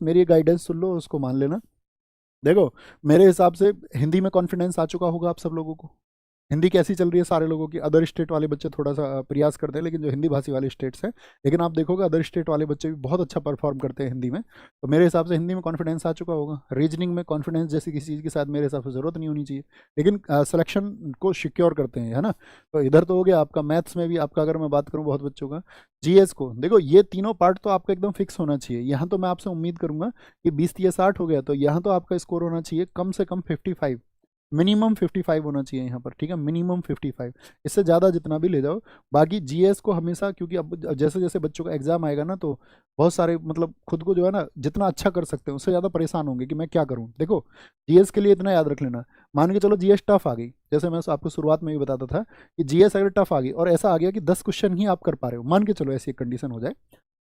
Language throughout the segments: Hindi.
मेरी गाइडेंस सुन लो, उसको मान लेना। देखो, मेरे हिसाब से हिंदी में कॉन्फिडेंस आ चुका होगा आप सब लोगों को। हिंदी कैसी चल रही है सारे लोगों की? अदर स्टेट वाले बच्चे थोड़ा सा प्रयास करते हैं, लेकिन जो हिंदी भाषी वाले स्टेट्स हैं, लेकिन आप देखोगे अदर स्टेट वाले बच्चे भी बहुत अच्छा परफॉर्म करते हैं हिंदी में। तो मेरे हिसाब से हिंदी में कॉन्फिडेंस आ चुका होगा। रीजनिंग में कॉन्फिडेंस जैसी किसी चीज़ की शायद मेरे हिसाब से ज़रूरत नहीं होनी चाहिए, लेकिन सिलेक्शन को सिक्योर करते हैं, है ना। तो इधर तो हो गया आपका। मैथ्स में भी आपका अगर मैं बात करूँ बहुत बच्चों का, जीएस को देखो, ये तीनों पार्ट तो आपका एकदम फिक्स होना चाहिए। यहाँ तो मैं आपसे उम्मीद करूंगा कि 20 या 60 हो गया, तो यहाँ तो आपका स्कोर होना चाहिए कम से कम 55, मिनिमम 55 होना चाहिए यहाँ पर, ठीक है, मिनिमम 55। इससे ज़्यादा जितना भी ले जाओ। बाकी जीएस को हमेशा, क्योंकि अब जैसे जैसे बच्चों का एग्जाम आएगा ना, तो बहुत सारे मतलब खुद को जो है ना जितना अच्छा कर सकते हैं उससे ज़्यादा परेशान होंगे कि मैं क्या करूँ। देखो, जीएस के लिए इतना याद रख लेना, मान के चलो जीएस टफ आ गई, जैसे मैं आपको शुरुआत में भी बताता था कि जीएस अगर टफ आ गई और ऐसा आ गया कि 10 क्वेश्चन ही आप कर पा रहे हो, मान के चलो ऐसी एक कंडीशन हो जाए,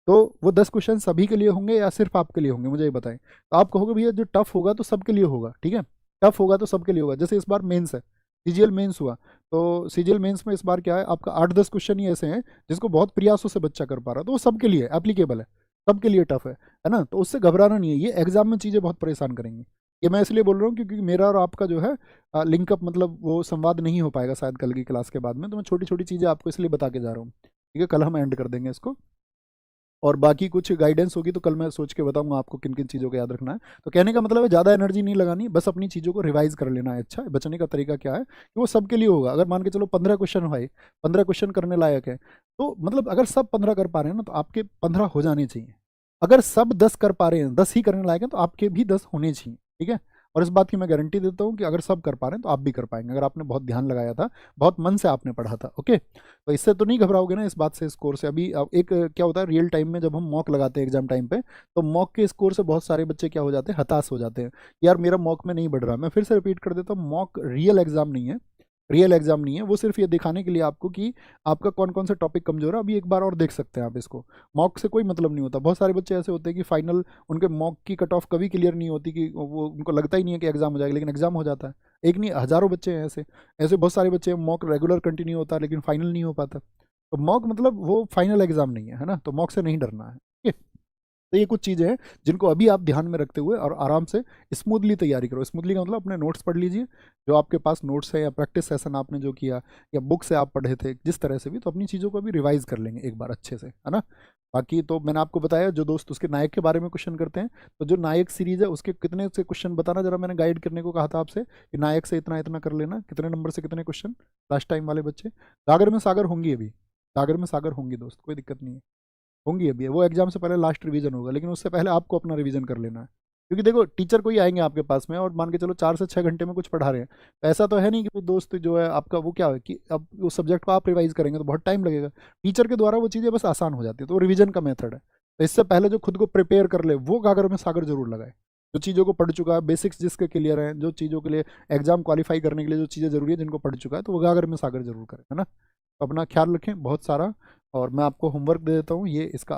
तो वो 10 क्वेश्चन सभी के लिए होंगे या सिर्फ आपके लिए होंगे, मुझे ये बताएं। तो आप कहोगे भैया जो टफ होगा तो सबके लिए होगा, ठीक है, टफ होगा तो सबके लिए होगा। जैसे इस बार मेंस है, सीजीएल मेंस हुआ, तो सीजीएल मेंस में इस बार क्या है, आपका 8-10 क्वेश्चन ही ऐसे हैं जिसको बहुत प्रयासों से बच्चा कर पा रहा है, तो वो सबके लिए एप्लीकेबल है, सबके लिए टफ है ना। तो उससे घबराना नहीं है, ये एग्जाम में चीज़ें बहुत परेशान करेंगी। ये मैं इसलिए बोल रहा हूँ क्योंकि मेरा और आपका जो है लिंकअप, मतलब वो संवाद नहीं हो पाएगा शायद कल की क्लास के बाद में, तो मैं छोटी छोटी चीज़ें आपको इसलिए बता के जा रहा हूँ, ठीक है। कल हम एंड कर देंगे इसको, और बाकी कुछ गाइडेंस होगी तो कल मैं सोच के बताऊंगा आपको किन किन चीज़ों का याद रखना है। तो कहने का मतलब है ज़्यादा एनर्जी नहीं लगानी, बस अपनी चीज़ों को रिवाइज कर लेना है। अच्छा, बचने का तरीका क्या है कि वो सबके लिए होगा। अगर मान के चलो 15 क्वेश्चन भाई, 15 क्वेश्चन करने लायक है, तो मतलब अगर सब 15 कर पा रहे हैं ना, तो आपके 15 हो जाने चाहिए। अगर सब 10 कर पा रहे हैं, 10 ही करने लायक है, तो आपके भी 10 होने चाहिए, ठीक है। और इस बात की मैं गारंटी देता हूँ कि अगर सब कर पा रहे हैं तो आप भी कर पाएंगे, अगर आपने बहुत ध्यान लगाया था, बहुत मन से आपने पढ़ा था, ओके। तो इससे तो नहीं घबराओगे ना इस बात से, स्कोर से। अभी एक क्या होता है रियल टाइम में, जब हम मॉक लगाते हैं एग्जाम टाइम पे, तो मॉक के स्कोर से बहुत सारे बच्चे क्या हो जाते हैं, हताश हो जाते हैं, यार मेरा मॉक में नहीं बढ़ रहा। मैं फिर से रिपीट कर देता हूँ, मॉक रियल एग्जाम नहीं है, रियल एग्जाम नहीं है वो, सिर्फ ये दिखाने के लिए आपको कि आपका कौन कौन से टॉपिक कमजोर है। अभी एक बार और देख सकते हैं आप इसको। मॉक से कोई मतलब नहीं होता। बहुत सारे बच्चे ऐसे होते हैं कि फाइनल उनके मॉक की कट ऑफ कभी क्लियर नहीं होती, कि वो उनको लगता ही नहीं है कि एग्जाम हो जाएगा, लेकिन एग्जाम हो जाता है। एक नहीं, हजारों बच्चे हैं ऐसे। ऐसे बहुत सारे बच्चे हैं, मॉक रेगुलर कंटिन्यू होता है लेकिन फाइनल नहीं हो पाता। तो मॉक मतलब वो फाइनल एग्जाम नहीं है, है ना। तो मॉक से नहीं डरना है, ठीक है? तो ये कुछ चीज़ें हैं जिनको अभी आप ध्यान में रखते हुए और आराम से स्मूथली तैयारी करो। स्मूथली का मतलब अपने नोट्स पढ़ लीजिए, जो आपके पास नोट्स है, या प्रैक्टिस सेशन आपने जो किया, या बुक से आप पढ़े थे, जिस तरह से भी, तो अपनी चीज़ों को भी रिवाइज कर लेंगे एक बार अच्छे से, है ना। बाकी तो मैंने आपको बताया, जो दोस्त उसके नायक के बारे में क्वेश्चन करते हैं, तो जो नायक सीरीज है उसके कितने से क्वेश्चन बताना जरा। मैंने गाइड करने को कहा था आपसे कि नायक से इतना इतना कर लेना, कितने नंबर से कितने क्वेश्चन, लास्ट टाइम वाले बच्चे। सागर में सागर होंगी अभी, सागर में सागर होंगी दोस्त, कोई दिक्कत नहीं है, होंगी अभी। वो एग्जाम से पहले लास्ट रिवीजन होगा, लेकिन उससे पहले आपको अपना रिवीजन कर लेना है। क्योंकि देखो, टीचर कोई आएंगे आपके पास में और मान के चलो 4 से 6 घंटे में कुछ पढ़ा रहे हैं, तो ऐसा तो है नहीं कि कोई दोस्त जो है आपका, वो क्या है कि अब उस सब्जेक्ट को आप रिवाइज करेंगे तो बहुत टाइम लगेगा। टीचर के द्वारा वो चीज़ें बस आसान हो जाती है, तो वो रिवीजन का मेथड है। तो इससे पहले जो खुद को प्रिपेयर कर ले, वो गागर में सागर जरूर लगाए। जो चीज़ों को पढ़ चुका है, बेसिक्स जिसके क्लियर हैं, जो चीज़ों के लिए एग्जाम क्वालिफाई करने के लिए जो चीज़ें जरूरी है, जिनको पढ़ चुका है, तो वो गागर में सागर जरूर करें, है ना। तो अपना ख्याल रखें बहुत सारा। और मैं आपको होमवर्क दे देता हूँ, ये इसका